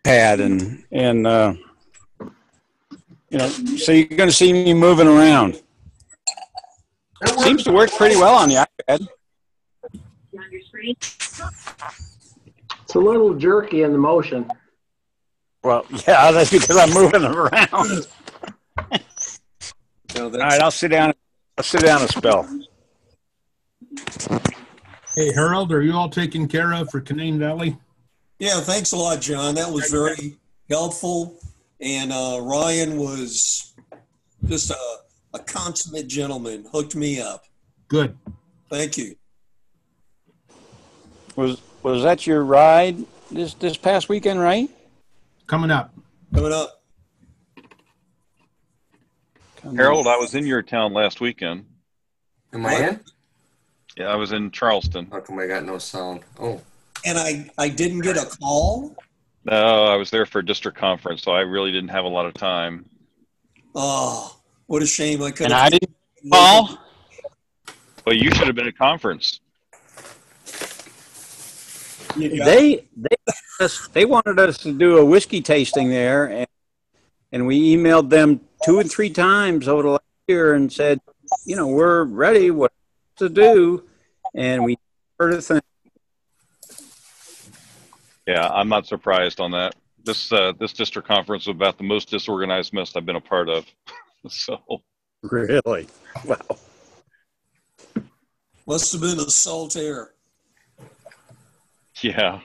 pad so you're going to see me moving around. Seems to work pretty well on the iPad. On your screen. It's a little jerky in the motion. Well, yeah, that's because I'm moving around. All right, I'll sit down. I'll sit down a spell. Hey, Harold, are you all taken care of for Canaan Valley? Yeah, thanks a lot, John. That was very helpful. And Ryan was just a consummate gentleman, hooked me up. Good. Thank you. Was that your ride this past weekend, right? Coming up. Coming up. Harold, I was in your town last weekend. Am I in? Yeah, I was in Charleston. How come I got no sound? Oh. And I didn't get a call? No, I was there for a district conference, so I really didn't have a lot of time. Oh, what a shame. I couldn't. And I didn't call? Well, you should have been at conference. They wanted us to do a whiskey tasting there, and we emailed them 2 and 3 times over the last year and said, we're ready, what to do, and we heard a thing. Yeah, I'm not surprised on that. This district conference was about the most disorganized mess I've been a part of. So really, wow. Must have been a Saltaire. Yeah.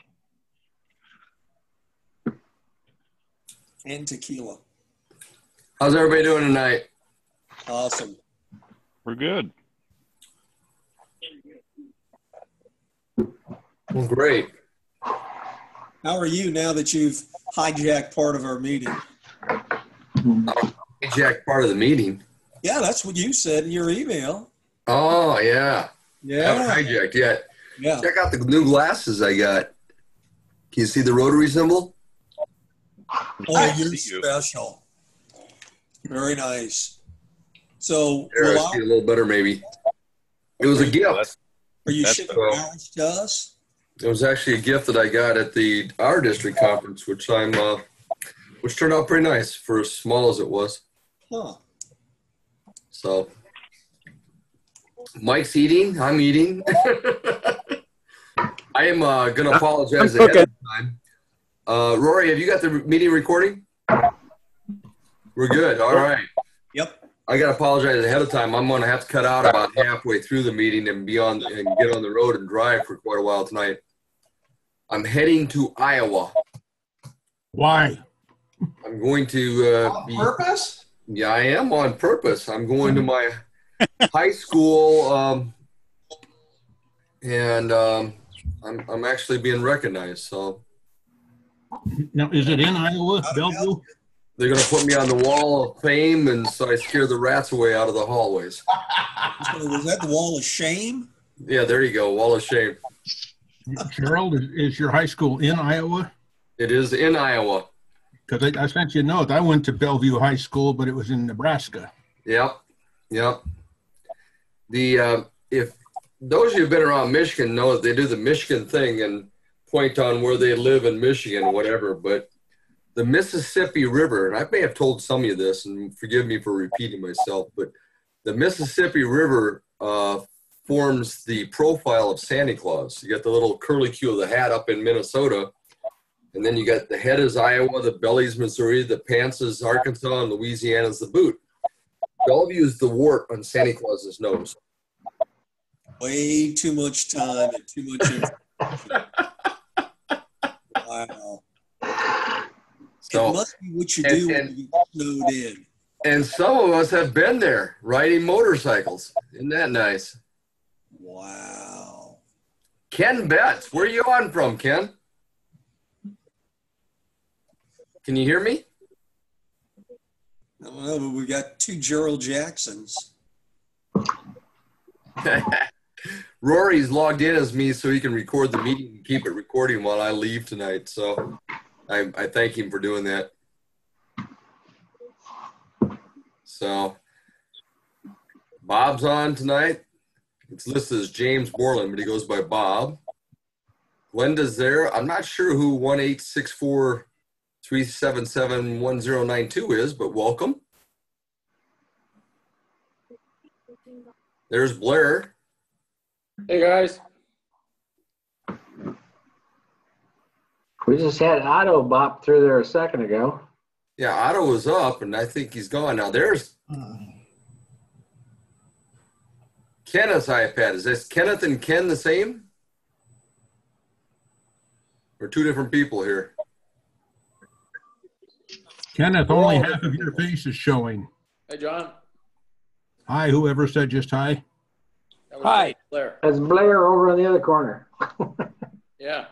And tequila. How's everybody doing tonight? Awesome. We're good. Well, great. How are you now that you've hijacked part of our meeting? Hijacked part of the meeting? Yeah, that's what you said in your email. Oh, yeah. Yeah. I haven't hijacked yet. Yeah. Check out the new glasses I got. Can you see the rotary symbol? Oh, you're special. Very nice. So, There, I see a little better maybe. It was a gift. Are you shipping ours to us? It was actually a gift that I got at our district conference, which turned out pretty nice for as small as it was. Huh. So, Mike's eating. I'm eating. I am going to apologize ahead of time. Rory, have you got the meeting recording? We're good. All right. Yep. I got to apologize ahead of time. I'm going to have to cut out about halfway through the meeting and get on the road and drive for quite a while tonight. I'm heading to Iowa. Why? I'm going to on purpose? Yeah, I am on purpose. I'm going to my high school, and I'm actually being recognized. So now, is it in Iowa, Bellevue? they're going to put me on the wall of fame, and so I scare the rats away out of the hallways. So was that the wall of shame? Yeah, there you go. Wall of shame. Gerald, is your high school in Iowa? It is in Iowa. Because I sent you a note. I went to Bellevue High School, but it was in Nebraska. Yep. If those of you who've been around Michigan know that they do the Michigan thing and point on where they live in Michigan or whatever, but the Mississippi River, and I may have told some of you this, and forgive me for repeating myself, but the Mississippi River forms the profile of Santa Claus. You got the little curly Q of the hat up in Minnesota, and then you got the head is Iowa, the belly's Missouri, the pants is Arkansas, and Louisiana's the boot. Bellevue is the wart on Santa Claus's nose. Way too much time and too much information. Wow. So, it must be what you do when you get snowed in. And some of us have been there riding motorcycles. Isn't that nice? Wow. Ken Betts, where are you on from, Ken? Can you hear me? I don't know, but we got 2 Gerald Jacksons. Rory's logged in as me so he can record the meeting and keep it recording while I leave tonight. So I thank him for doing that. So Bob's on tonight. It's listed as James Borland, but he goes by Bob. Glenda's there. I'm not sure who 1864 377-1092 is, but welcome. There's Blair. Hey, guys. We just had Otto bop through there a second ago. Yeah, Otto was up, and I think he's gone. Now, there's Kenneth's iPad. Is this Kenneth and Ken the same? Or two different people here? Kenneth, only half of your face is showing. Hey, John. Hi, whoever said just hi. That was Hi. Blair. That's Blair over in the other corner. Yeah.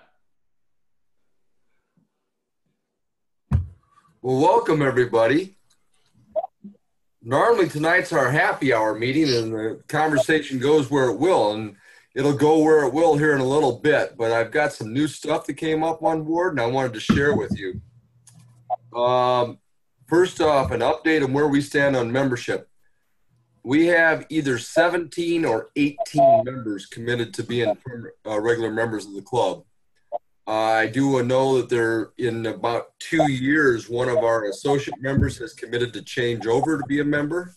Well, welcome, everybody. Normally, tonight's our happy hour meeting, and the conversation goes where it will, and it'll go where it will here in a little bit. But I've got some new stuff that came up on board, and I wanted to share with you. First off, an update on where we stand on membership. We have either 17 or 18 members committed to being regular members of the club. I do know that there, in about 2 years, one of our associate members has committed to change over to be a member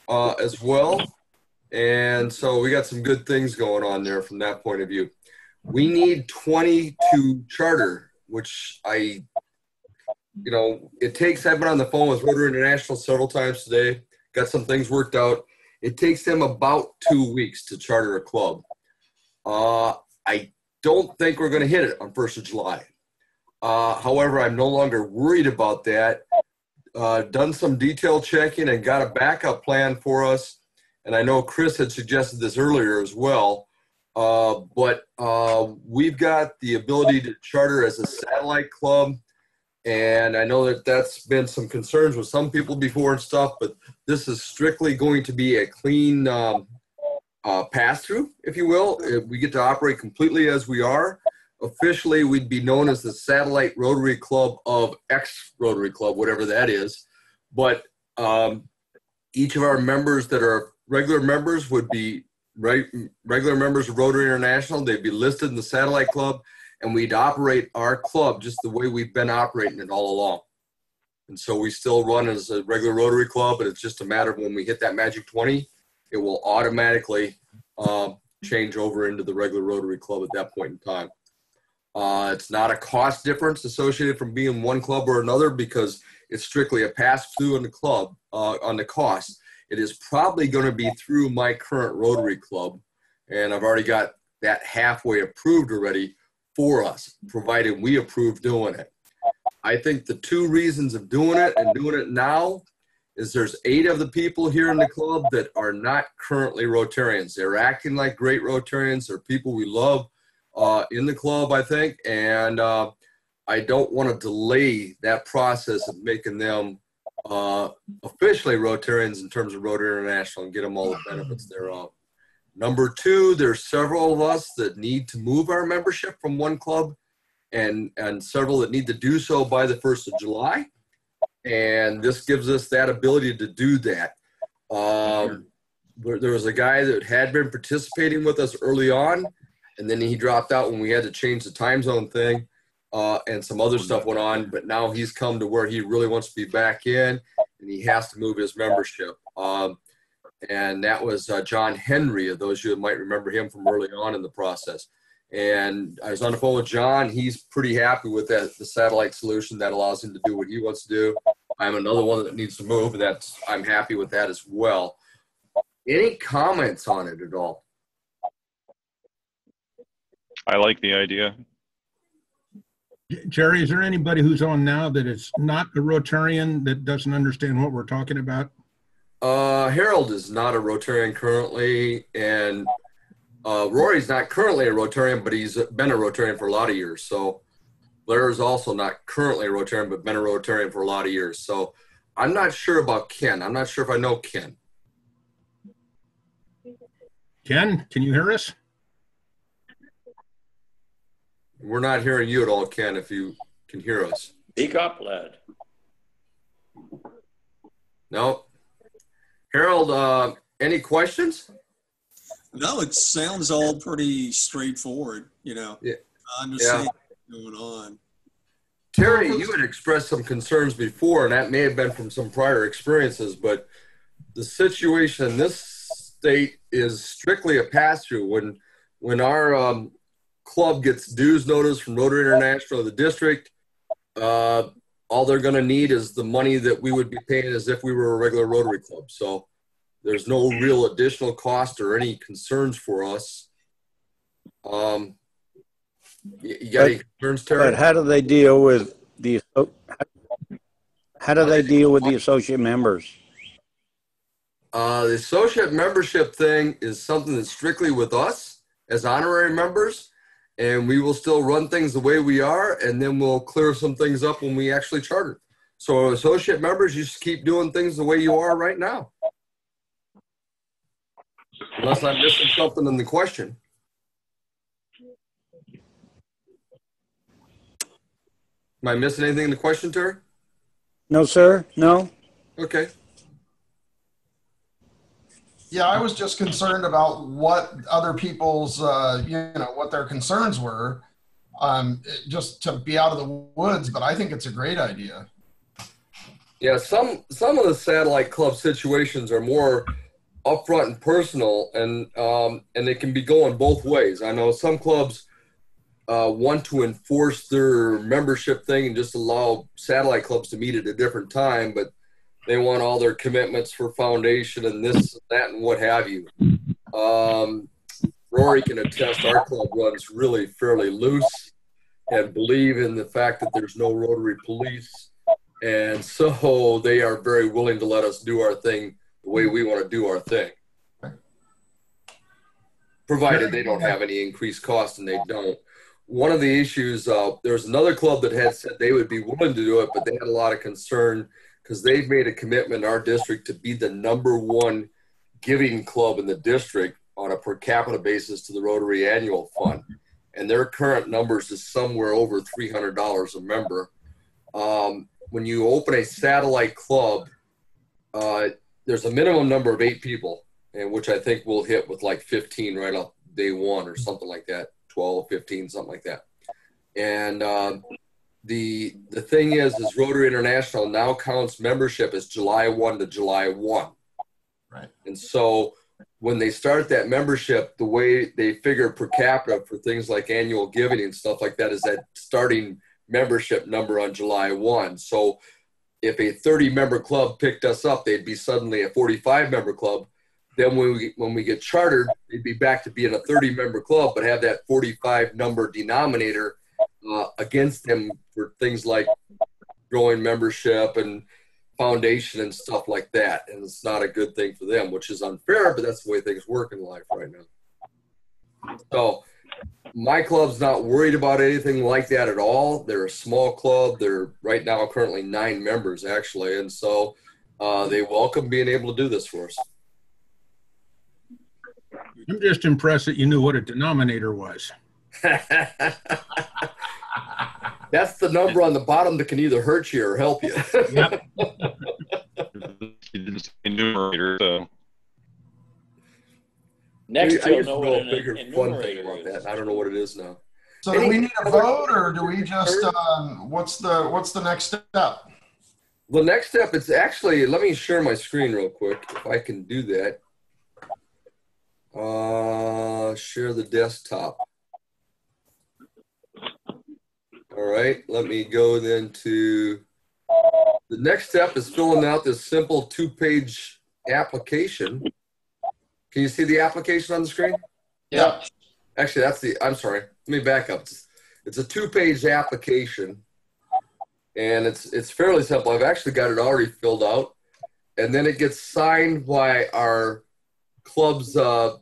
as well. And so we got some good things going on there from that point of view. We need 20 to charter, which it takes, I've been on the phone with Rotary International several times today, got some things worked out. It takes them about 2 weeks to charter a club. I don't think we're going to hit it on 1st of July. However, I'm no longer worried about that. Done some detail checking and got a backup plan for us. And I know Chris had suggested this earlier as well. But we've got the ability to charter as a satellite club. And I know that that's been some concerns with some people before and stuff, but this is strictly going to be a clean pass-through, if you will. We get to operate completely as we are. Officially, we'd be known as the Satellite Rotary Club of X Rotary Club, whatever that is. But each of our members that are regular members would be regular members of Rotary International. They'd be listed in the Satellite Club, and we'd operate our club just the way we've been operating it all along. And so we still run as a regular Rotary Club, but it's just a matter of when we hit that magic 20, it will automatically change over into the regular Rotary Club at that point in time. It's not a cost difference associated from being one club or another because it's strictly a pass-through on the club, on the cost. It is probably going to be through my current Rotary Club, and I've already got that halfway approved already for us, provided we approve doing it. I think the two reasons of doing it and doing it now is there's 8 of the people here in the club that are not currently Rotarians. They're acting like great Rotarians. They're people we love in the club, I think, and I don't want to delay that process of making them officially Rotarians in terms of Rotary International and get them all the benefits thereof. Number 2, there's several of us that need to move our membership from one club and several that need to do so by the 1st of July. And this gives us that ability to do that. There was a guy that had been participating with us early on, and then he dropped out when we had to change the time zone thing, and some other stuff went on, but now he's come to where he really wants to be back in, and he has to move his membership. And that was John Henry, of those of you that might remember him from early on in the process. And I was on the phone with John. He's pretty happy with that, the satellite solution that allows him to do what he wants to do. I'm another one that needs to move, and I'm happy with that as well. Any comments on it at all? I like the idea. Jerry, is there anybody who's on now that is not a Rotarian that doesn't understand what we're talking about? Harold is not a Rotarian currently, and Rory's not currently a Rotarian, but he's been a Rotarian for a lot of years. So Blair is also not currently a Rotarian, but been a Rotarian for a lot of years. So I'm not sure about Ken. I'm not sure if I know Ken. Ken, can you hear us? We're not hearing you at all, Ken, if you can hear us. Speak up, lad. No. Harold, any questions? No, it sounds all pretty straightforward, you know. Yeah. I understand what's going on. Terry, you had expressed some concerns before, and that may have been from some prior experiences, but the situation in this state is strictly a pass-through. When our club gets dues notice from Rotary International of the district, all they're going to need is the money that we would be paying as if we were a regular Rotary club. So there's no real additional cost or any concerns for us. You got any concerns, Terry? But how do they deal with the associate members? The associate membership thing is something that's strictly with us as honorary members, and we will still run things the way we are, and then we'll clear some things up when we actually charter. So associate members, you just keep doing things the way you are right now. Unless I'm missing something in the question. Am I missing anything in the question, Terry? No, sir. No. Okay. Yeah, I was just concerned about what other people's, what their concerns were, just to be out of the woods. But I think it's a great idea. Yeah, some of the satellite club situations are more upfront and personal, and they can be going both ways. I know some clubs want to enforce their membership thing and just allow satellite clubs to meet at a different time, but they want all their commitments for foundation and this, that, and what have you. Rory can attest our club runs really fairly loose and believe in the fact that there's no Rotary police. And so they are very willing to let us do our thing the way we want to do our thing. Provided they don't have any increased cost, and they don't. One of the issues, there's another club that had said they would be willing to do it, but they had a lot of concern because they've made a commitment in our district to be the #1 giving club in the district on a per capita basis to the Rotary Annual Fund. And their current numbers is somewhere over $300 a member. When you open a satellite club, there's a minimum number of 8 people, and which I think we'll hit with like 15 right off day one or something like that, 12, 15, something like that. And the thing is Rotary International now counts membership as July 1 to July 1. Right. And so when they start that membership, the way they figure per capita for things like annual giving and stuff like that is that starting membership number on July 1. So if a 30-member club picked us up, they'd be suddenly a 45-member club. Then when we get chartered, they'd be back to being a 30-member club, but have that 45-number denominator against them for things like growing membership and foundation and stuff like that. And it's not a good thing for them, which is unfair, but that's the way things work in life right now. So my club's not worried about anything like that at all. They're a small club. They're right now currently 9 members, actually. And so they welcome being able to do this for us. I'm just impressed that you knew what a denominator was. That's the number on the bottom that can either hurt you or help you. Yep. You didn't say numerator, so. Next, I you'll used to know know what a bigger an fun thing enumerator about is. that. I don't know what it is now. So do we need a vote, or do we just, what's the next step? The next step, it's actually, let me share my screen real quick, if I can do that. Share the desktop. All right, let me go then to, the next step is filling out this simple 2-page application. Can you see the application on the screen? Yeah. Actually, I'm sorry, let me back up. It's a 2-page application, and it's fairly simple. I've actually got it already filled out, and then it gets signed by our club's, the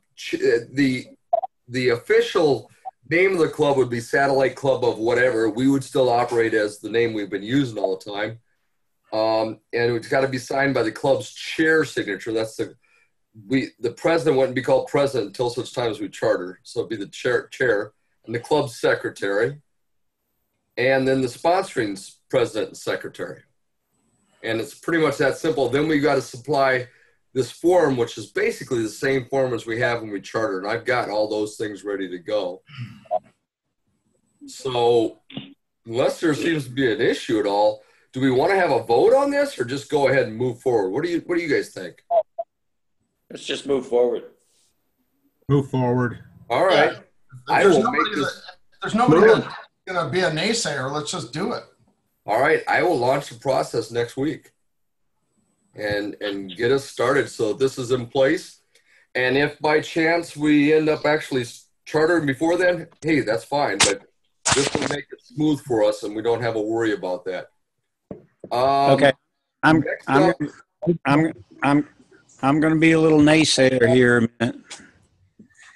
official name of the club would be Satellite Club of whatever. We would still operate as the name we've been using all the time. And it's got to be signed by the club's chair signature. That's the president wouldn't be called president until such time as we charter. So it'd be the chair and the club's secretary. And then the sponsoring president and secretary. And it's pretty much that simple. Then we got to supply this form, which is basically the same form as we have when we charter. And I've got all those things ready to go. So unless there seems to be an issue at all, do we want to have a vote on this or just go ahead and move forward? What do you guys think? Let's just move forward. Move forward. All right. If I there's will nobody make this. there's nobody that's going to be a naysayer. Let's just do it. All right. I will launch the process next week and get us started. So this is in place. And if by chance we end up actually chartering before then, hey, that's fine. But this will make it smooth for us and we don't have a worry about that. Okay. I'm going to be a little naysayer here a minute.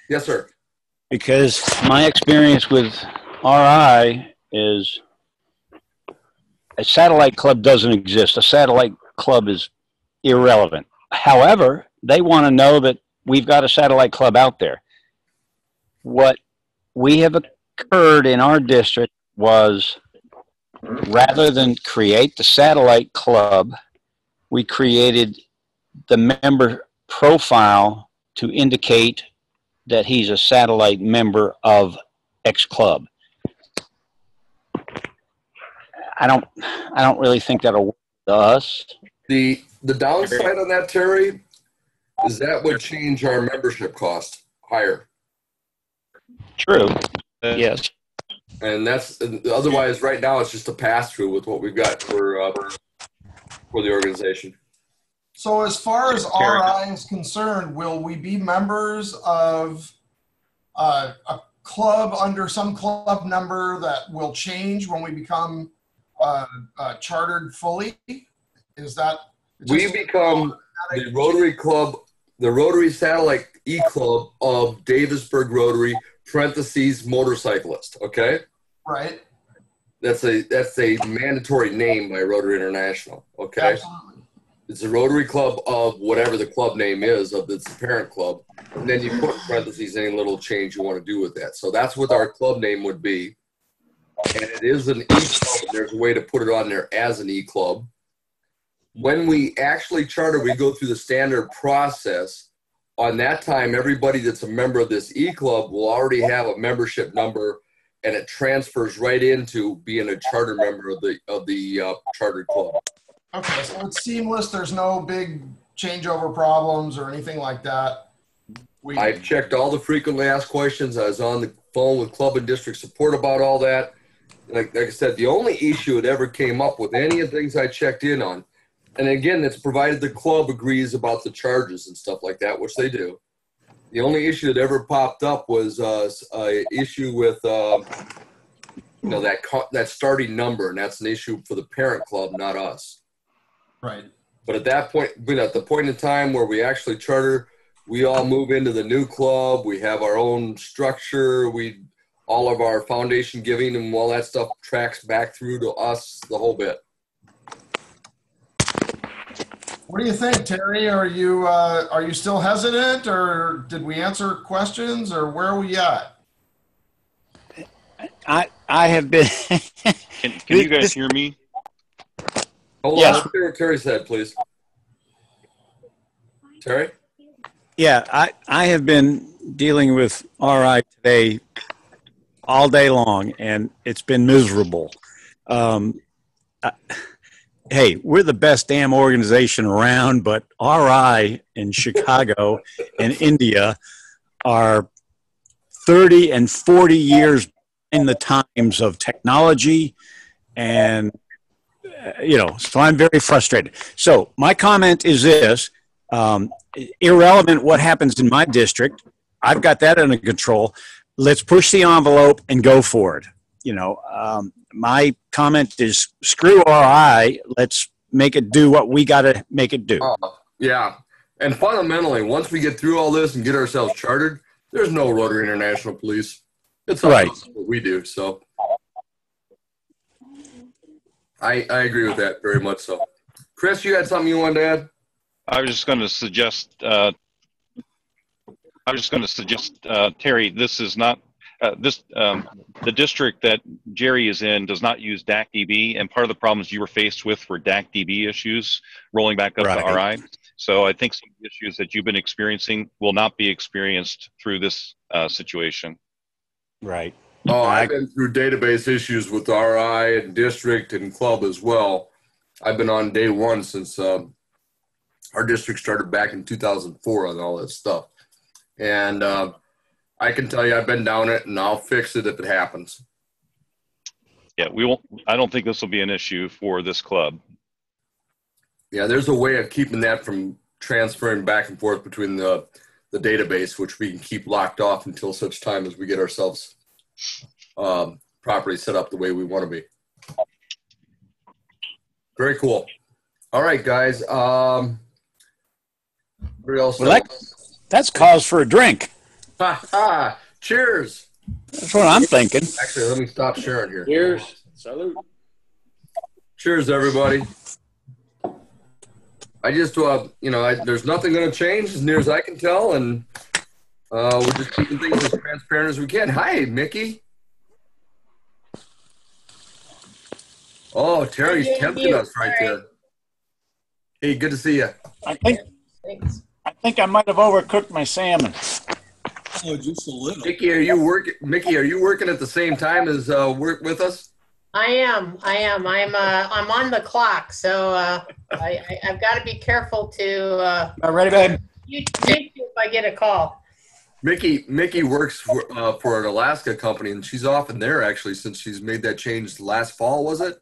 Yes, sir. Because my experience with RI is a satellite club doesn't exist. A satellite club is irrelevant. However, they want to know that we've got a satellite club out there. What we have occurred in our district was, rather than create the satellite club, we created the member profile to indicate that he's a satellite member of X club. I don't really think that'll work to us. The downside on that, Terry, is that would change our membership cost higher. True. Yes. And that's otherwise right now it's just a pass through with what we've got for the organization. So as far as RI is concerned, will we be members of a club under some club number that will change when we become chartered fully? Is that we become the Rotary Club, the Rotary Satellite E-Club of Davisburg Rotary (parentheses motorcyclist). Okay, right? That's a mandatory name by Rotary International. Okay. Absolutely. It's a Rotary Club of whatever the club name is of its parent club. And then you put in parentheses any little change you want to do with that. So that's what our club name would be. And it is an E-Club. There's a way to put it on there as an E-Club. When we actually charter, we go through the standard process. On that time, everybody that's a member of this E-Club will already have a membership number, and it transfers right into being a charter member of the chartered club. Okay, so it's seamless. There's no big changeover problems or anything like that. I've checked all the frequently asked questions. I was on the phone with club and district support about all that. Like I said, the only issue that ever came up with any of the things I checked in on, and again, it's provided the club agrees about the charges and stuff like that, which they do. The only issue that ever popped up was a issue with that starting number, and that's an issue for the parent club, not us. Right. But at that point, at the point in time where we actually charter, we all move into the new club. We have our own structure. All of our foundation giving and all that stuff tracks back through to us, the whole bit. What do you think, Terry? Are you still hesitant, or did we answer questions, or where are we at? I have been. Can you guys hear me? Hold Yes. on, let's hear what Terry said, please. Terry? Yeah, I have been dealing with RI today all day long, and it's been miserable. Hey, we're the best damn organization around, but RI in Chicago and India are 30 and 40 years in the times of technology, and so I'm very frustrated. So my comment is this: irrelevant what happens in my district, I've got that under control. Let's push the envelope and go for it. My comment is screw RI. Let's make it do what we got to make it do. Yeah. And fundamentally, once we get through all this and get ourselves chartered, there's no Rotary International Police. It's all Right. what we do. So I agree with that very much so. Chris, you had something you wanted to add? I was just going to suggest, Terry, this is not, the district that Jerry is in does not use DAC-DB, and part of the problems you were faced with were DAC-DB issues rolling back up to RI. So I think some of the issues that you've been experiencing will not be experienced through this situation. Right. Oh, I've been through database issues with RI and district and club as well. I've been on day one since our district started back in 2004 on all that stuff. And I can tell you I've been down it, and I'll fix it if it happens. Yeah, we won't. I don't think this will be an issue for this club. Yeah, there's a way of keeping that from transferring back and forth between the database, which we can keep locked off until such time as we get ourselves properly set up the way we want to be. Very cool. All right, guys. What else? Well, that's cause for a drink. Ha ha! Cheers. That's what I'm thinking. Actually, let me stop sharing here. Cheers. Salute. Cheers, everybody. I just, there's nothing going to change as near as I can tell, and we're just keeping things as transparent as we can. Hi, Mickey. Oh, Terry's tempting us right there. Hey, good to see you. I think I might have overcooked my salmon. Oh, just a little. Mickey, are you working at the same time as work with us? I am. I'm on the clock, so I've got to be careful to. Ready, babe? You if I get a call. Mickey works for an Alaska company, and she's often there actually since she's made that change last fall, was it?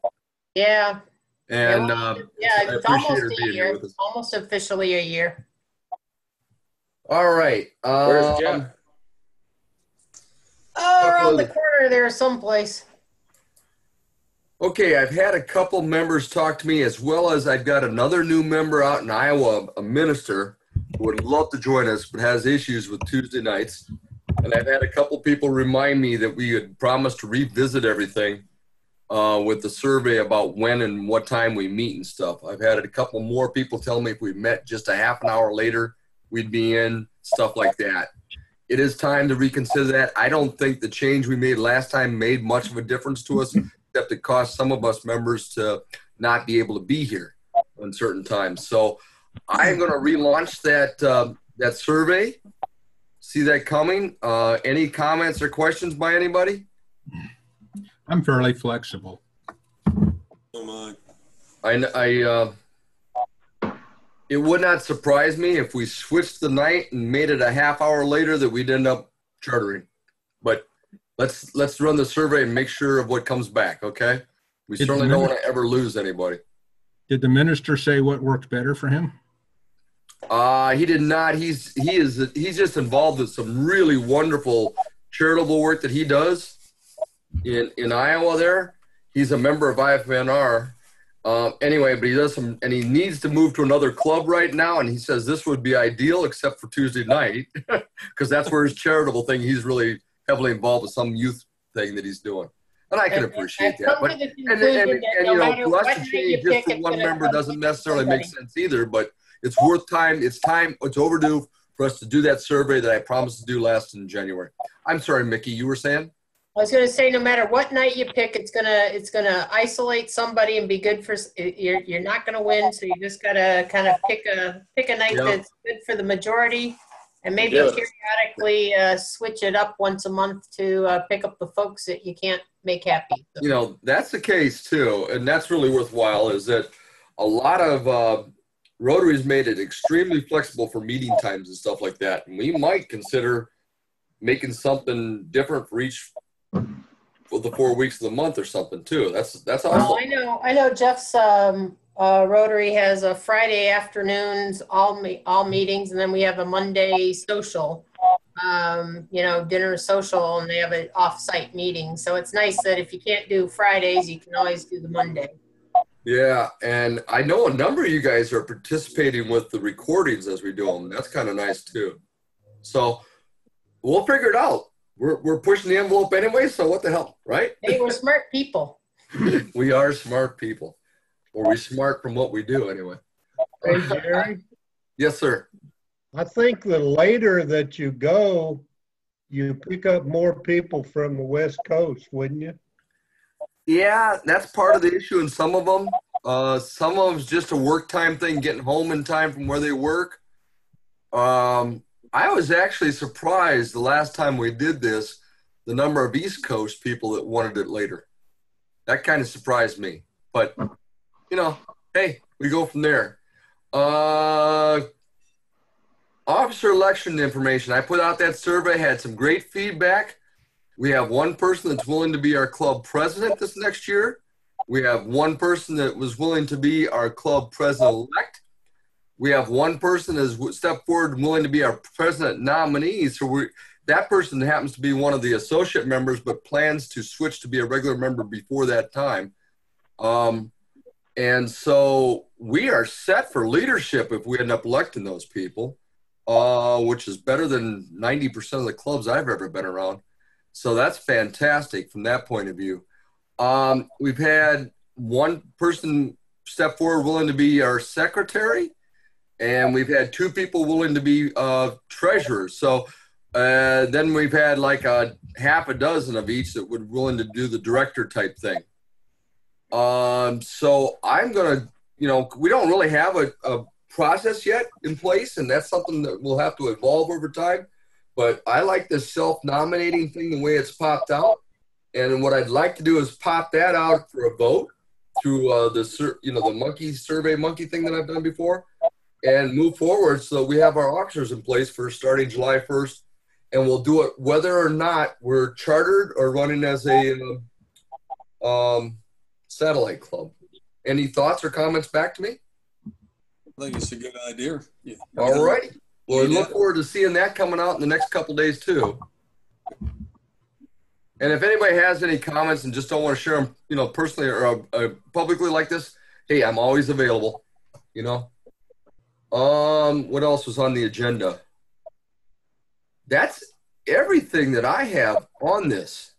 Yeah. And it's almost a year. Almost officially a year. All right. Where's Jeff? Oh, around the corner there someplace. Okay, I've had a couple members talk to me, as well as I've got another new member out in Iowa, a minister who would love to join us, but has issues with Tuesday nights. And I've had a couple people remind me that we had promised to revisit everything with the survey about when and what time we meet and stuff. I've had a couple more people tell me if we met just a half an hour later, we'd be in, stuff like that. It is time to reconsider that. I don't think the change we made last time made much of a difference to us, except it cost some of us members to not be able to be here on certain times. So I'm going to relaunch that survey. See that coming. Any comments or questions by anybody? I'm fairly flexible. Oh my. It would not surprise me if we switched the night and made it a half hour later that we'd end up chartering. But let's run the survey and make sure of what comes back, okay? We certainly don't want to ever lose anybody. Did the minister say what worked better for him? He did not. He's just involved in some really wonderful charitable work that he does in Iowa there. He's a member of IFNR. Anyway, but he does some, and he needs to move to another club right now, and he says this would be ideal except for Tuesday night, because that's where his charitable thing, he's really heavily involved with some youth thing that he's doing. And I can appreciate that. But, and you know, for us to change just for one member doesn't necessarily make sense either, but it's worth time. It's time. It's overdue for us to do that survey that I promised to do last in January. I'm sorry, Mickey, you were saying? I was going to say, no matter what night you pick, it's gonna isolate somebody and be good for. You're not going to win, so you just got to kind of pick a night that's good for the majority, and maybe periodically switch it up once a month to pick up the folks that you can't make happy. So. You know, that's the case too, and that's really worthwhile. Is that a lot of Rotary's made it extremely flexible for meeting times and stuff like that, and we might consider making something different for each. For the 4 weeks of the month or something too. That's awesome. Oh, I know Jeff's Rotary has a Friday afternoons, all meetings, and then we have a Monday social, dinner social, and they have an off-site meeting. So it's nice that if you can't do Fridays, you can always do the Monday. Yeah, and I know a number of you guys are participating with the recordings as we do them. That's kind of nice too. So we'll figure it out. We're pushing the envelope anyway, so what the hell, right? Hey, we're smart people. We are smart people. Or we smart from what we do anyway. Hey, Jerry? Yes, sir. I think the later that you go, you pick up more people from the West Coast, wouldn't you? Yeah, that's part of the issue in some of them. Some of them's just a work time thing, getting home in time from where they work. I was actually surprised the last time we did this the number of East Coast people that wanted it later. That kind of surprised me. But, you know, hey, we go from there. Officer election information. I put out that survey, had some great feedback. We have one person that's willing to be our club president this next year. We have one person that was willing to be our club president-elect. We have one person that has stepped forward and willing to be our president nominee. So that person happens to be one of the associate members, but plans to switch to be a regular member before that time. And so we are set for leadership if we end up electing those people, which is better than 90% of the clubs I've ever been around. So that's fantastic from that point of view. We've had one person step forward willing to be our secretary, and we've had two people willing to be treasurers. So then we've had like a half a dozen of each that would willing to do the director type thing. So I'm going to, you know, we don't really have a process yet in place, and that's something that will have to evolve over time. But I like this self-nominating thing, the way it's popped out. And what I'd like to do is pop that out for a vote through the monkey survey monkey thing that I've done before, and move forward so we have our officers in place for starting July 1st. And we'll do it whether or not we're chartered or running as a satellite club. Any thoughts or comments back to me? I think it's a good idea. Yeah. All right. Well, we look forward to seeing that coming out in the next couple days too. And if anybody has any comments and just don't want to share them, you know, personally or publicly like this, hey, I'm always available. You know. What else was on the agenda? That's everything that I have on this.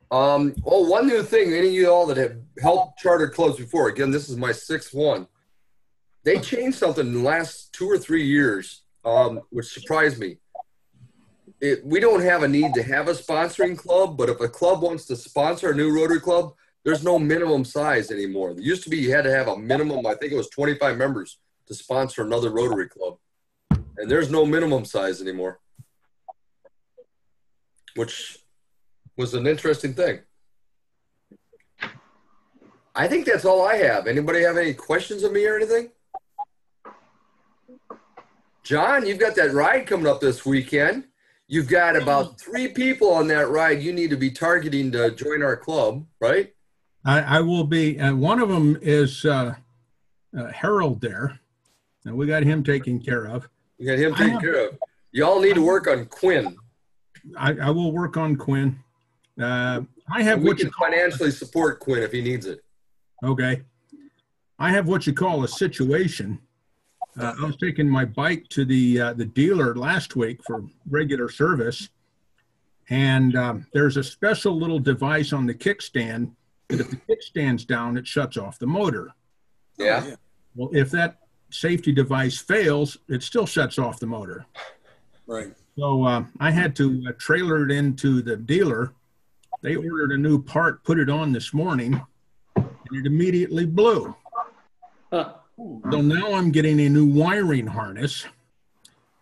One new thing, any of you all that have helped charter clubs before, again, this is my 6th one. They changed something in the last 2 or 3 years, which surprised me. We don't have a need to have a sponsoring club, but if a club wants to sponsor a new Rotary club, there's no minimum size anymore. There used to be you had to have a minimum, I think it was 25 members to sponsor another Rotary club. And there's no minimum size anymore, which was an interesting thing. I think that's all I have. Anybody have any questions of me or anything? John, you've got that ride coming up this weekend. You've got about 3 people on that ride you need to be targeting to join our club, right? I will be. One of them is Harold there, and we got him taken care of. You got him taken care of. Y'all need to work on Quinn. I will work on Quinn. I have we can financially support Quinn if he needs it. Okay. I have what you call a situation. I was taking my bike to the dealer last week for regular service, and there's a special little device on the kickstand that if the kickstand's down, it shuts off the motor. Yeah. Well, if that safety device fails, it still shuts off the motor. Right. So I had to trailer it into the dealer. They ordered a new part, put it on this morning, and it immediately blew. Huh. So now I'm getting a new wiring harness,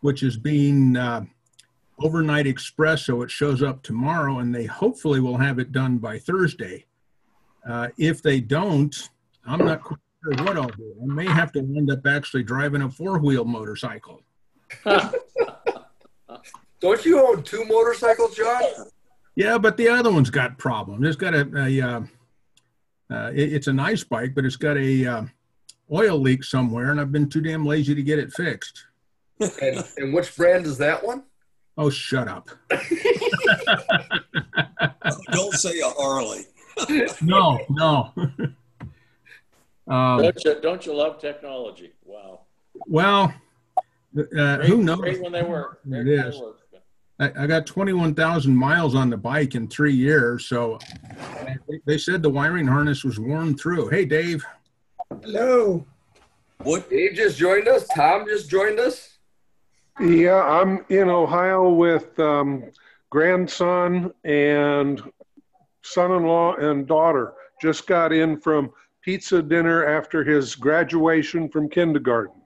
which is being overnight express, so it shows up tomorrow, and they hopefully will have it done by Thursday. If they don't, I'm not quite sure what I'll do. I may have to end up actually driving a 4-wheel motorcycle. Don't you own 2 motorcycles, John? Yeah, but the other one's got problems. It's got it's a nice bike, but it's got a oil leak somewhere, and I've been too damn lazy to get it fixed. And which brand is that one? Oh, shut up. Don't say a Harley. No. Don't you love technology? Wow. Well, who knows? Great when they work. It is. I got 21,000 miles on the bike in 3 years, so they said the wiring harness was worn through. Hey, Dave. Hello. What? Dave just joined us. Tom just joined us. Yeah, I'm in Ohio with grandson and son-in-law and daughter. Just got in from pizza dinner after his graduation from kindergarten.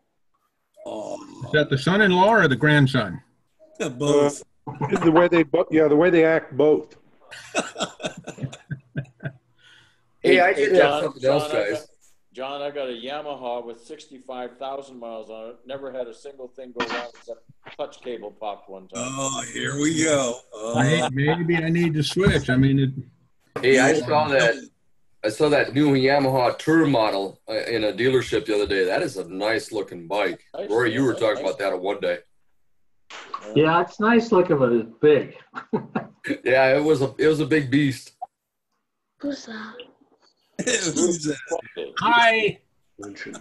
Is that the son-in-law or the grandson? Both. The way they act, both. Hey, I did have John, something else, John, guys. John, I got a Yamaha with 65,000 miles on it. Never had a single thing go wrong except touch cable popped one time. Oh, here we go. Maybe I need to switch. I mean, Hey, I saw that new Yamaha Tour model in a dealership the other day. That is a nice looking bike. Nice, Rory, you were yeah, talking nice. about that one day. Yeah, it's nice looking, but it's big. Yeah, it was a big beast. Who's that? Who's that? hi.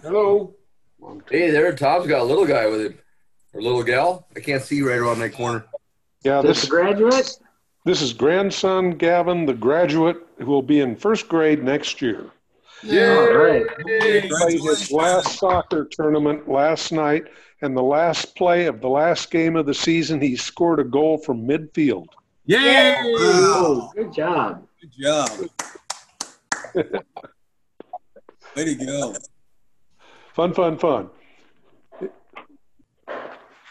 Hello. Hey, there, Tom's got a little guy with him. Or little gal. I can't see right around that corner. Yeah, This graduate? this is grandson Gavin, the graduate, who will be in first grade next year. All right. He played his last soccer tournament last night, and the last play of the last game of the season, he scored a goal from midfield. Yay! Oh, good job. Good job. Way to go. Fun, fun, fun.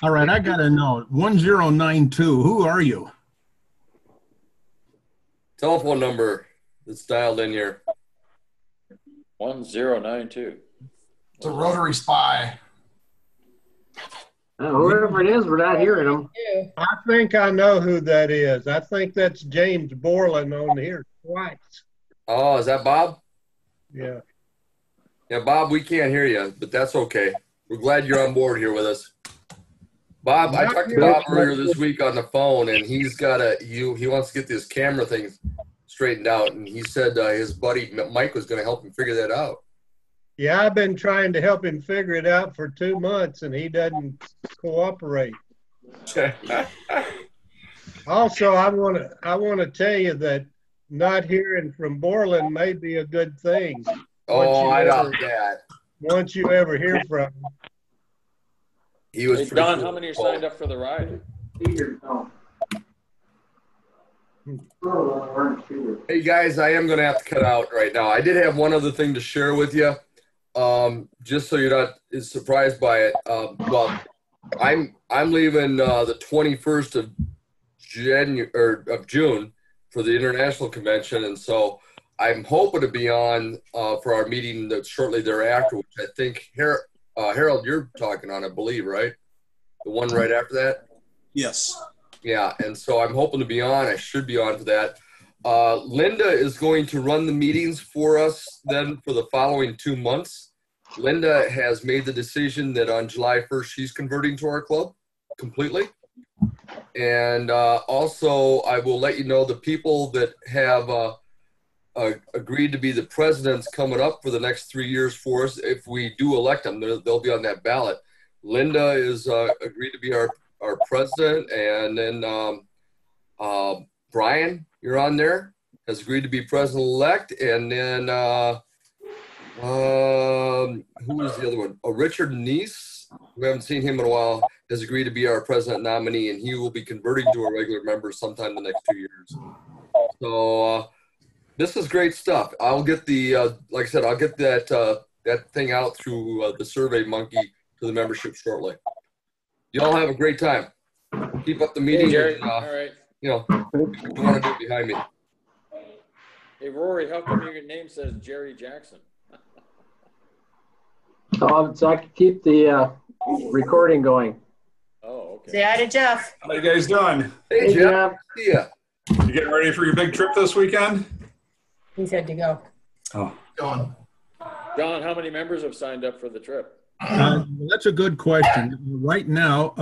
All right, I got to know. 1092, who are you? Telephone number that's dialed in here. 1092. It's a rotary spy. Whoever it is, we're not hearing them. I think I know who that is. I think that's James Borland on here twice. Oh, is that Bob? Yeah. Yeah, Bob, we can't hear you, but that's okay. We're glad you're on board here with us. Bob, I talked to Bob earlier this week on the phone, and he's got he wants to get this camera thing straightened out, and he said his buddy Mike was going to help him figure that out. Yeah, I've been trying to help him figure it out for 2 months, and he doesn't cooperate. Also, I want to tell you that not hearing from Borland may be a good thing. Oh, I doubt that. Once you ever hear from him. He was Hey, pretty Don, cool. how many are signed up for the ride? Hey guys, I am going to have to cut out right now. I did have one other thing to share with you, just so you're not as surprised by it. Well, I'm leaving the 21st of June for the international convention, and so I'm hoping to be on for our meeting that's shortly thereafter, which I think Harold, you're talking on, I believe, right? The one right after that. Yes. Yeah, and so I'm hoping to be on. I should be on for that. Linda is going to run the meetings for us then for the following 2 months. Linda has made the decision that on July 1st, she's converting to our club completely. And also, I will let you know the people that have agreed to be the presidents coming up for the next 3 years for us. If we do elect them, they'll be on that ballot. Linda is agreed to be our president, and then Brian, you're on there, has agreed to be president-elect, and then who was the other one? Oh, Richard Neese, we haven't seen him in a while, has agreed to be our president nominee, and he will be converting to a regular member sometime in the next 2 years. So this is great stuff. I'll get the, like I said, I'll get that thing out through the Survey Monkey to the membership shortly. You all have a great time. Keep up the meeting. Hey, Jerry. And, All right. you know, you want to do it behind me. Hey, Rory, how come your name says Jerry Jackson? So I can keep the recording going. Oh, okay. Say hi to Jeff. How you guys doing? Hey, Jeff. See ya. You getting ready for your big trip this weekend? He's had to go. Oh. Going. John, how many members have signed up for the trip? That's a good question. Right now,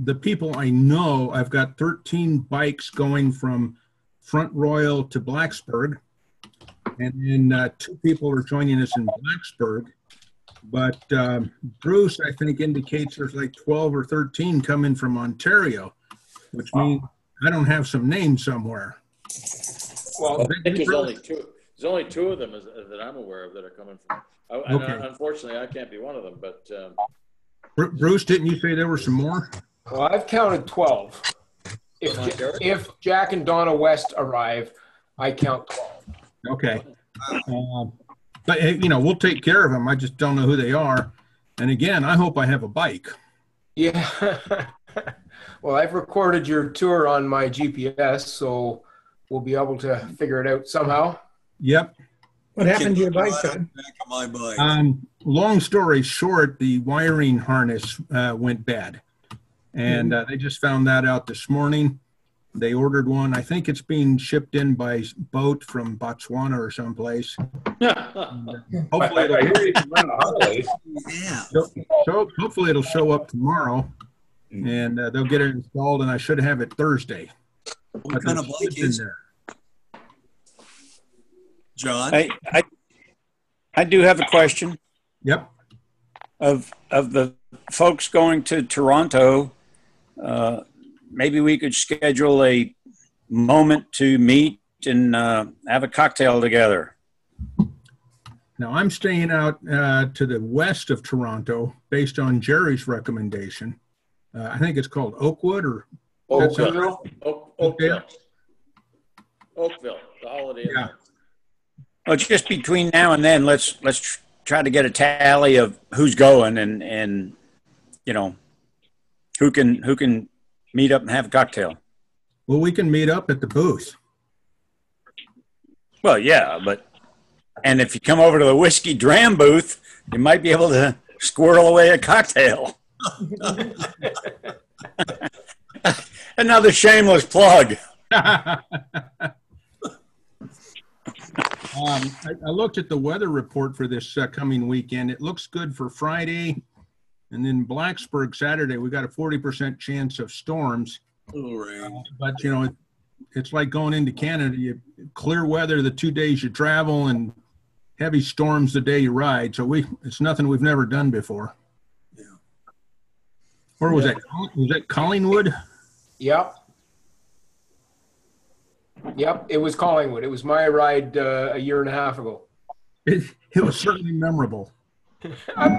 the people I know, I've got 13 bikes going from Front Royal to Blacksburg, and then 2 people are joining us in Blacksburg. But Bruce, I think, indicates there's like 12 or 13 coming from Ontario, which means I don't have some names somewhere. Well, I think there's only two. There's only 2 of them that I'm aware of that are coming from. Okay. Unfortunately, I can't be one of them. But Bruce, didn't you say there were some more? Well, I've counted 12. If Jack and Donna West arrive, I count 12. Okay. But, you know, we'll take care of them. I just don't know who they are. And again, I hope I have a bike. Yeah. Well, I've recorded your tour on my GPS, so we'll be able to figure it out somehow. Yep. What happened to your bike, Right John? back on my bike. Long story short, the wiring harness went bad. And they just found that out this morning. They ordered one. I think it's being shipped in by boat from Botswana or someplace. Hopefully, hopefully it'll show up tomorrow, and they'll get it installed, and I should have it Thursday. What kind of bike is it? John? I do have a question. Yep. Of the folks going to Toronto, maybe we could schedule a moment to meet and have a cocktail together. Now, I'm staying out to the west of Toronto based on Jerry's recommendation. I think it's called Oakwood or Oakville. Oakville. Oakville, the Holiday Inn. Yeah. Well, just between now and then, let's try to get a tally of who's going and you know who can meet up and have a cocktail. Well, we can meet up at the booth. Well, yeah, and if you come over to the Whiskey Dram booth, you might be able to squirrel away a cocktail. Another shameless plug. I looked at the weather report for this coming weekend. It looks good for Friday, and then Blacksburg Saturday. We got a 40% chance of storms. But you know, it's like going into Canada. You clear weather the 2 days you travel, and heavy storms the day you ride. So it's nothing we've never done before. Yeah. Where was that? Was that Collingwood? Yep. Yep, it was Collingwood. It was my ride a year and a half ago. It was certainly memorable. I'm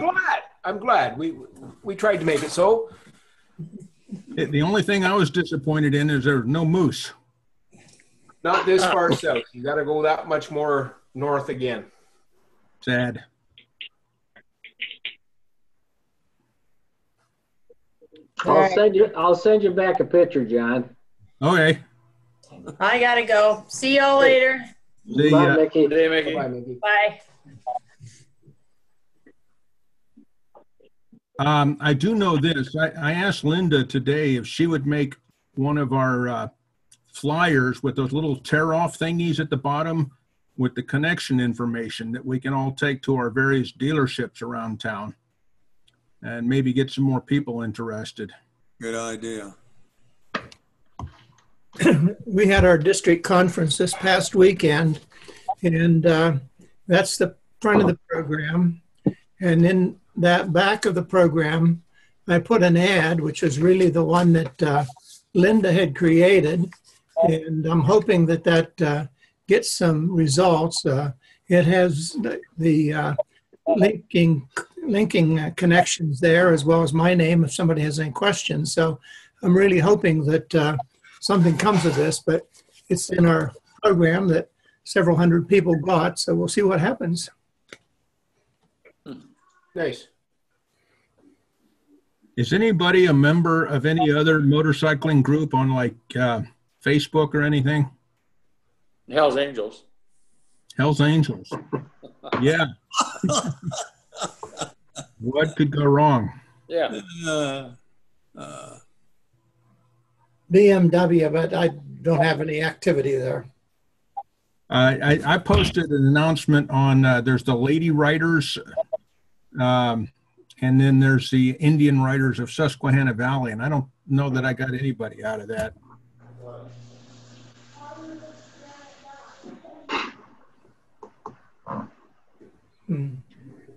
glad. We tried to make it so. The only thing I was disappointed in is there was no moose. Not this far south. You got to go that much more north again. Sad. I'll send you back a picture, John. Okay. I gotta go. See y'all later. See ya. Bye, Mickey. Hey, Mickey. Bye, Mickey. Bye. I do know this. I asked Linda today if she would make one of our flyers with those little tear-off thingies at the bottom with the connection information that we can all take to our various dealerships around town and maybe get some more people interested. Good idea. We had our district conference this past weekend, and that's the front of the program. And in that back of the program, I put an ad, which is really the one that Linda had created, and I'm hoping that gets some results. It has the linking connections there, as well as my name if somebody has any questions. So I'm really hoping that something comes of this, but it's in our program that several hundred people got, so we'll see what happens. Nice. Is anybody a member of any other motorcycling group on like Facebook or anything? Hell's Angels. Hell's Angels. Yeah. What could go wrong? Yeah. BMW, but I don't have any activity there. I posted an announcement on, there's the Lady Riders, and then there's the Indian Riders of Susquehanna Valley, and I don't know that I got anybody out of that.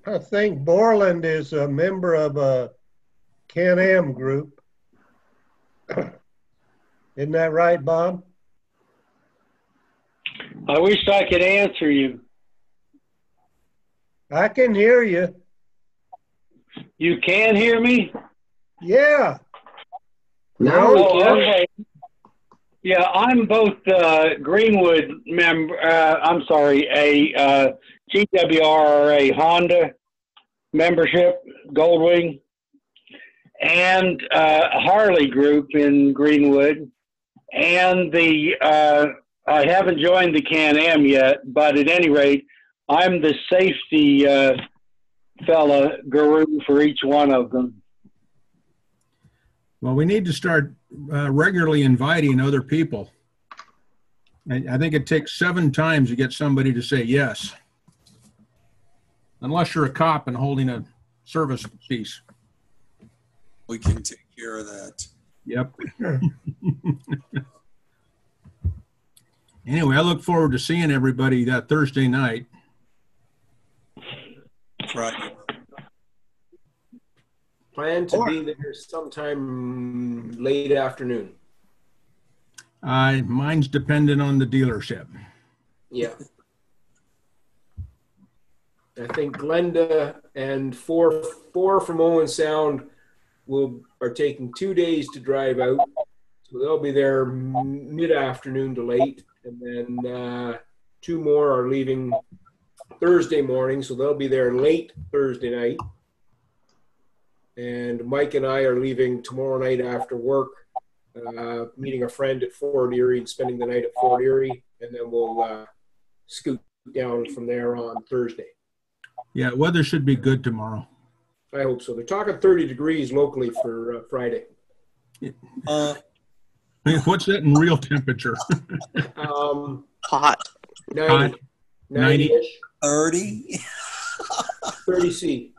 I think Borland is a member of a Can-Am group. Isn't that right, Bob? I wish I could answer you. I can hear you. You can hear me? Yeah. Now we can. Okay. Yeah, I'm both Greenwood member. I'm sorry, a GWR, a Honda membership, Goldwing, and Harley group in Greenwood, and the I haven't joined the Can-Am yet, but at any rate, I'm the safety fella guru for each one of them. Well, we need to start regularly inviting other people. I think it takes 7 times to get somebody to say yes. Unless you're a cop and holding a service piece. We can take care of that. Yep. Anyway, I look forward to seeing everybody that Thursday night. Right. Plan to be there sometime late afternoon. Mine's dependent on the dealership. Yeah. I think Glenda and four from Owen Sound are taking 2 days to drive out. So they'll be there mid-afternoon to late. And then 2 more are leaving Thursday morning. So they'll be there late Thursday night. And Mike and I are leaving tomorrow night after work, meeting a friend at Fort Erie and spending the night at Fort Erie. And then we'll scoot down from there on Thursday. Yeah, weather should be good tomorrow. I hope so. They're talking 30 degrees locally for Friday. What's that in real temperature? Hot. 90. 90-ish. 30? 30 C.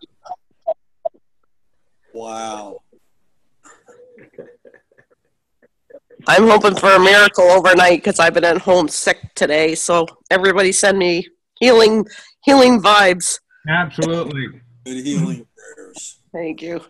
Wow. I'm hoping for a miracle overnight because I've been at home sick today. So everybody send me healing vibes. Absolutely. Good healing prayers. Thank you.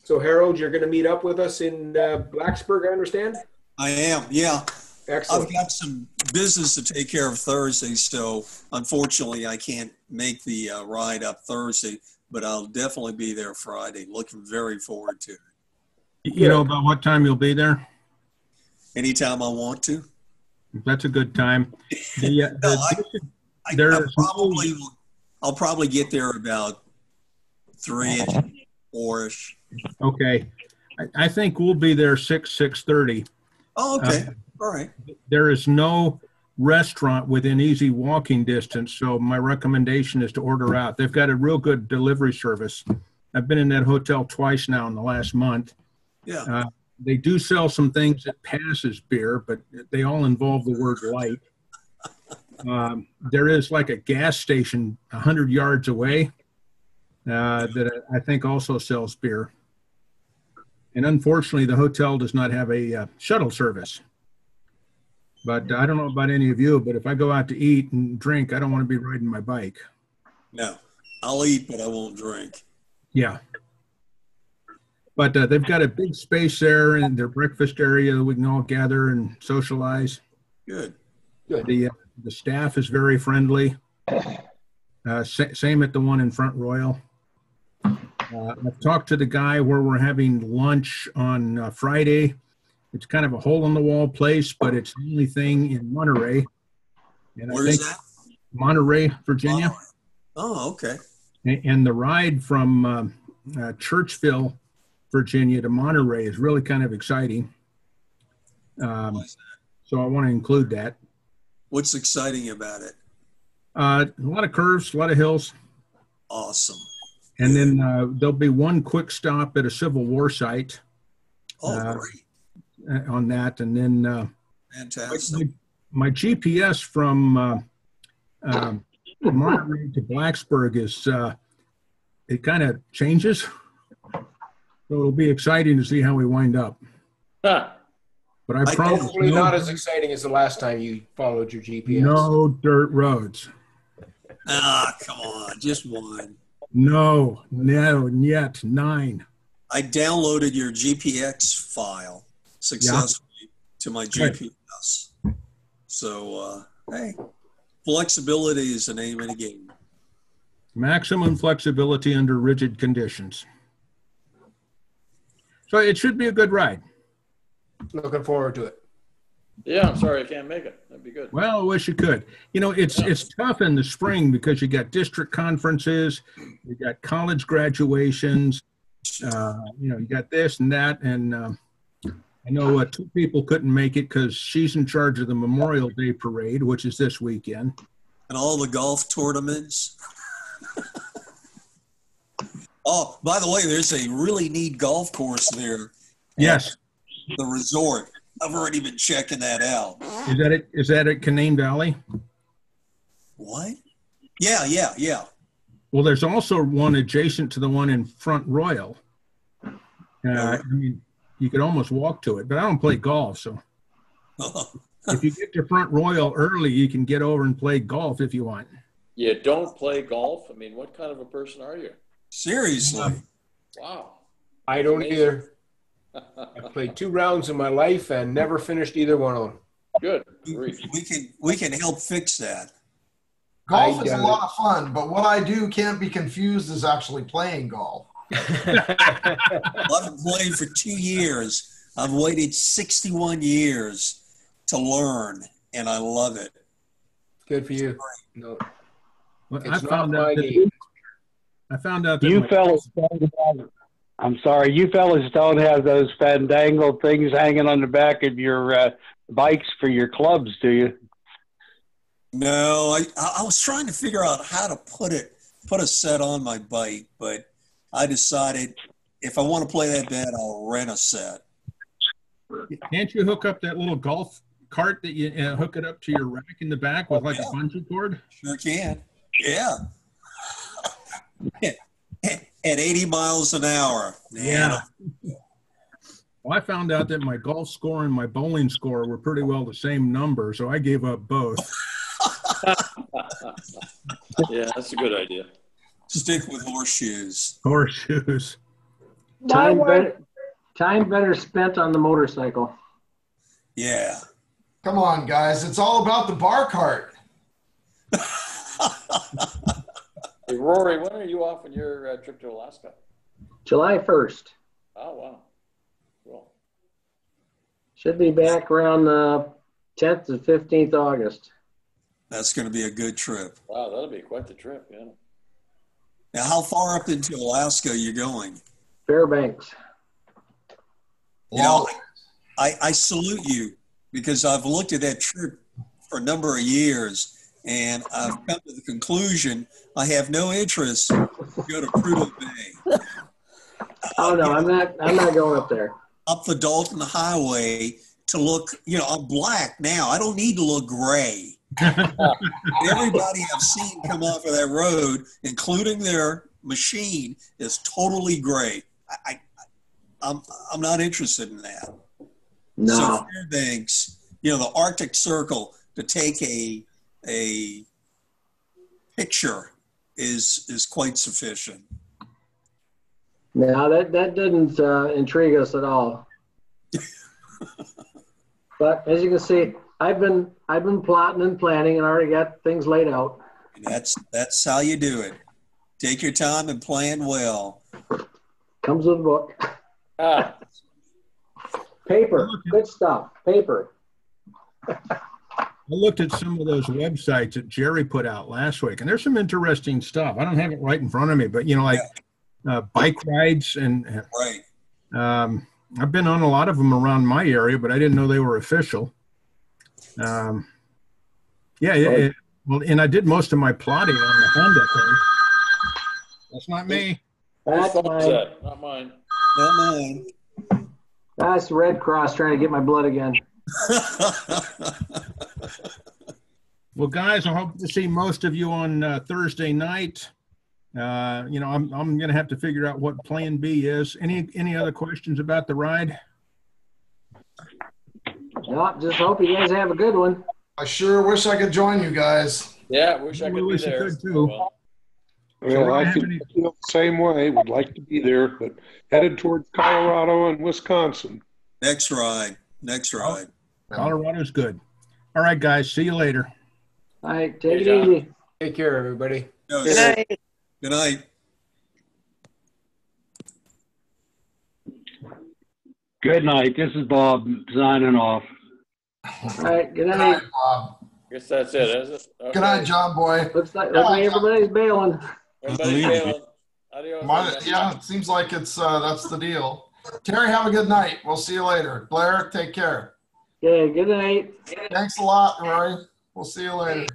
So Harold, you're going to meet up with us in Blacksburg, I understand? I am, yeah. Excellent. I've got some business to take care of Thursday, so unfortunately I can't make the ride up Thursday, but I'll definitely be there Friday. Looking very forward to it. You know about what time you'll be there? Anytime I want to. That's a good time. I'll probably get there about 3-ish, 4-ish. Okay. I think we'll be there 6:30. Oh, okay. All right. There is no restaurant within easy walking distance, so my recommendation is to order out. They've got a real good delivery service. I've been in that hotel twice now in the last month. Yeah. They do sell some things that passes beer, but they all involve the word light. There is like a gas station 100 yards away that I think also sells beer. And unfortunately, the hotel does not have a shuttle service. But I don't know about any of you, but if I go out to eat and drink, I don't want to be riding my bike. No, I'll eat, but I won't drink. Yeah. But they've got a big space there in their breakfast area. We can all gather and socialize. Good. The staff is very friendly. Same at the one in Front Royal. I've talked to the guy where we're having lunch on Friday. It's kind of a hole-in-the-wall place, but it's the only thing in Monterey. And Where is that? Monterey, Virginia. Oh, okay. And the ride from Churchville, Virginia to Monterey is really kind of exciting. So I want to include that. What's exciting about it? A lot of curves, a lot of hills. Awesome. And then there'll be one quick stop at a Civil War site. Oh, great. On that. And then fantastic. My GPS from Monterey to Blacksburg is, it kind of changes. So it'll be exciting to see how we wind up. Huh. But I promise probably not as exciting as the last time you followed your GPS. No dirt roads. Ah, come on, just one. No, yet 9. I downloaded your GPX file successfully to my GPS. So, hey, flexibility is the name of the game. Maximum flexibility under rigid conditions. So it should be a good ride. Looking forward to it. Yeah, I'm sorry I can't make it. That'd be good. Well, I wish you could. You know, it's tough in the spring because you got district conferences, you got college graduations, you know, you got this and that, and I know 2 people couldn't make it because she's in charge of the Memorial Day Parade, which is this weekend. And all the golf tournaments. Oh, by the way, there's a really neat golf course there. Yes. The resort. I've already been checking that out. Is that at Canaan Valley? What? Yeah. Well, there's also one adjacent to the one in Front Royal. I mean, you could almost walk to it, but I don't play golf, so if you get to Front Royal early, you can get over and play golf if you want. You don't play golf? I mean, what kind of a person are you? Seriously? Wow. I don't either. I played 2 rounds in my life and never finished either one of them. Good. We can help fix that. Golf is a lot of fun, but what I do can't be confused as actually playing golf. I've been playing for 2 years. I've waited 61 years to learn, and I love it. Good for you. No, well, it's not my game. I found out that you fellas don't have, I'm sorry, you fellas don't have those fandangled things hanging on the back of your bikes for your clubs, do you? No, I was trying to figure out how to put a set on my bike, but I decided if I want to play that bad, I'll rent a set. Can't you hook up that little golf cart that you hook it up to your rack in the back with like a bungee cord? Sure can. Yeah. At 80 miles an hour. Man. Yeah. Well, I found out that my golf score and my bowling score were pretty well the same number, so I gave up both. Yeah, that's a good idea. Stick with horseshoes. Horseshoes. Time better spent on the motorcycle. Yeah. Come on, guys. It's all about the bar cart. Hey, Rory, when are you off on your trip to Alaska? July 1st. Oh, wow. Cool. Should be back around the 10th to 15th August. That's going to be a good trip. Wow, that'll be quite the trip, yeah. Now, how far up into Alaska are you going? Fairbanks. You know, I salute you because I've looked at that trip for a number of years, and I've come to the conclusion I have no interest to go to Prudhoe Bay. Oh no, I'm not going up there. Up the Dalton Highway to look, you know, I'm black now. I don't need to look gray. Everybody I've seen come off of that road, including their machine, is totally gray. I'm not interested in that. No. So Fairbanks, you know, the Arctic Circle, to take a picture is quite sufficient. No, that didn't intrigue us at all. But as you can see, I've been plotting and planning and already got things laid out. And that's how you do it. Take your time and plan well. Comes with a book. Paper, good stuff. Paper. I looked at some of those websites that Jerry put out last week, and there's some interesting stuff. I don't have it right in front of me, but you know, like bike rides and right. I've been on a lot of them around my area, but I didn't know they were official. Well, and I did most of my plotting on the Honda thing. That's not me. That's mine. Not mine. Not mine. That's the Red Cross trying to get my blood again. Well, guys, I hope to see most of you on Thursday night. You know, I'm going to have to figure out what Plan B is. Any other questions about the ride? No, just hope you guys have a good one. I sure wish I could join you guys. Yeah, wish I could be there. Wish you could too. Well, I feel the same way. Would like to be there, but headed towards Colorado and Wisconsin. Next ride. Colorado's good. All right, guys. See you later. All right, take it easy. Take care, everybody. Good night. Good night. Good night. This is Bob signing off. All right, good Good night. night, Bob. Guess that's it, is it? Okay. Good night, John Boy. Looks like everybody's bailing. Everybody bailing. Adios. Yeah, it seems like it's that's the deal. Terry, have a good night. We'll see you later. Blair, take care. Okay, good night. Thanks a lot, Roy. We'll see you later.